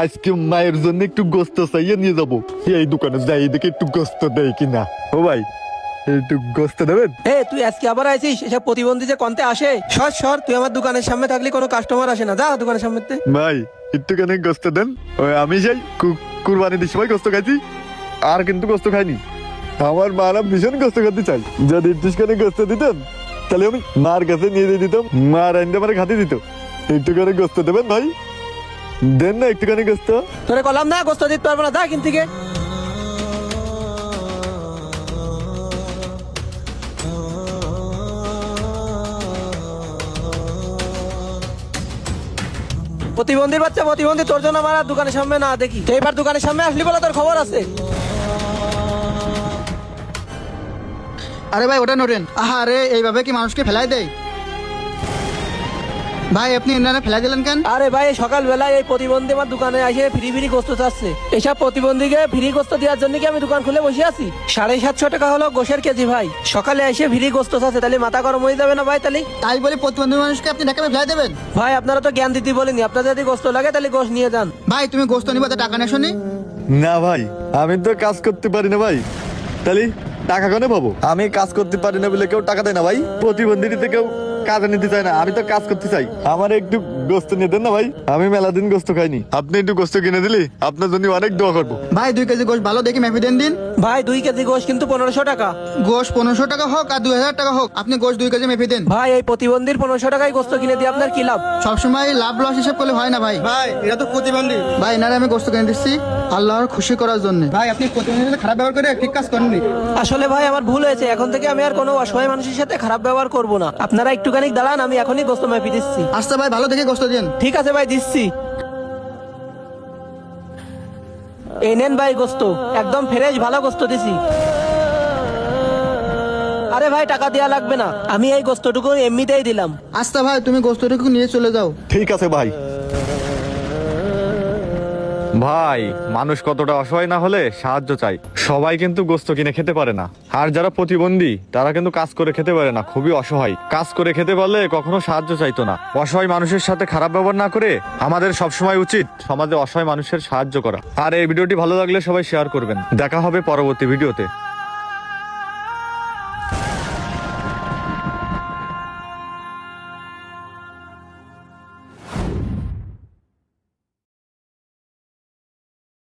আজকে মায়ের জন্য একটু গোস্ত চাইয়ে নিয়ে যাবো। এই দোকানে যাই দেখে একটু গোস্ত দেয় কিনা। ও ভাই, একটু গোস্ত দেবেন? তুই আজকে আবার আইছিস? এসব প্রতিবন্ধী যে কন্তে আসে। সর সর, তুই আমার দোকানের সামনে থাকলে কোনো কাস্টমার আসে না। যা দোকানের সামনে। ভাই একটুখানি গোস্ত দেন। ওই আমি যাই কুরবানির সময় গোস্ত খাইছি, আর কিন্তু গোস্ত খাইনি। আমার মারা ভীষণ গোস্ত খেতে চাই। যদি একটুখানি গোস্ত দিতেন তাহলে আমি মার কাছে নিয়ে দিয়ে দিতাম, মা রাইন্দা মারে খাতে দিত। একটুখানি গোস্ত দেবেন ভাই, দেন না একটুখানি গোস্ত। তোরে কলাম না গোস্ত দিতে পারবো না, যা কিন থেকে। প্রতিবন্ধীর বাচ্চা প্রতিবন্ধী, তোর জন্য আমার আর দোকানের সামনে না দেখি। এইবার দোকানের সামনে আসলি বলে তোর খবর আছে। আরে ভাই ওটা নড়েন। আরে এইভাবে কি মানুষকে ফেলাই দেয়? ভাই আপনি এনারা ফেলাই দিলেন কেন? আরে ভাই, সকালবেলায় এই প্রতিবন্ধী আমার দোকানে এসে ফ্রি ফ্রি গোস্ত চাচ্ছে। এসব প্রতিবন্ধীকে ফ্রি গোস্ত দেওয়ার জন্য কি আমি দোকান খুলে বসে আছি? 750 টাকা হলো গোশের কেজি ভাই। সকালে এসে ফ্রি গোস্ত চাচ্ছে, তাহলে মাথা গরম হয়ে যাবে না ভাই? তাহলে তাই বলে প্রতিবন্ধী মানুষকে আপনি ঢাকা ফেলাই দেবেন? ভাই আপনারা তো জ্ঞান দিতে বলেনি। আপনার যদি গোস্ত লাগে তাহলে গোশ নিয়ে যান। ভাই তুমি গোস্ত নিবা টাকা না শুনি? না ভাই, আমি তো কাজ করতে পারি না ভাই, তাহলে টাকা কেন পাবো? আমি কাজ করতে পারি না বলে কেউ টাকা দেয় না ভাই। প্রতিবন্ধীতে কেউ কাজে নিতে চায় না, আমি তো কাজ করতে চাই। আমার একটু গোস্ত নিয়ে দেন না ভাই, আমি মেলা দিন গোস্ত খাইনি। আপনি একটু গোস্ত কিনে দিলে আপনার জন্য অনেক দোয়া করবো। ভাই 2 কেজি গোস্ত ভালো দেখি মেপে দেন দিন। ভাই 2 কেজি গোশ কিন্তু 1500 টাকা। গোস্ত 1500 টাকা হোক আর 2000 টাকা হোক, আপনি গোস্ত 2 কেজি মেপে দেন। ভাই এই প্রতিবন্ধীর 1500 টাকায় গোস্ত কিনে দিয়ে আপনার কি লাভ? সবসময় লাভ লস হিসাব করলে হয় না ভাই। ভাই এটা তো প্রতিবন্ধী। ভাই এনারে আমি গোস্ত কিনে দিচ্ছি আল্লাহর খুশি করার জন্য। ভাই আপনি প্রতিবন্ধীর সাথে খারাপ ব্যবহার করে ঠিক কাজ করেননি। আসলে ভাই আমার ভুল হয়েছে। এখন থেকে আমি আর কোনো অসহায় মানুষের সাথে খারাপ ব্যবহার করব না। আপনারা একটুখানি দাঁড়ান, আমি এখনই গোস্ত মেপে দিচ্ছি। আচ্ছা ভাই ভালো দেখে গোস্ত দিন। ঠিক আছে ভাই, দিচ্ছি। এই নেন ভাই গোস্ত, একদম ফ্রেশ ভালো গোস্ত দিছি। আরে ভাই টাকা দেওয়া লাগবে না, আমি এই গোস্তটুকু এমনিতেই দিলাম। আচ্ছা ভাই তুমি গোস্তটুকু নিয়ে চলে যাও। ঠিক আছে ভাই। ভাই মানুষ কতটা অসহায় না হলে সাহায্য চাই। সবাই কিন্তু গোস্ত কিনে খেতে পারে না, আর যারা প্রতিবন্ধী তারা কিন্তু কাজ করে খেতে পারে না, খুবই অসহায়। কাজ করে খেতে পারলে কখনো সাহায্য চাইতো না। অসহায় মানুষের সাথে খারাপ ব্যবহার না করে আমাদের সবসময় উচিত সমাজে অসহায় মানুষের সাহায্য করা। আর এই ভিডিওটি ভালো লাগলে সবাই শেয়ার করবেন। দেখা হবে পরবর্তী ভিডিওতে।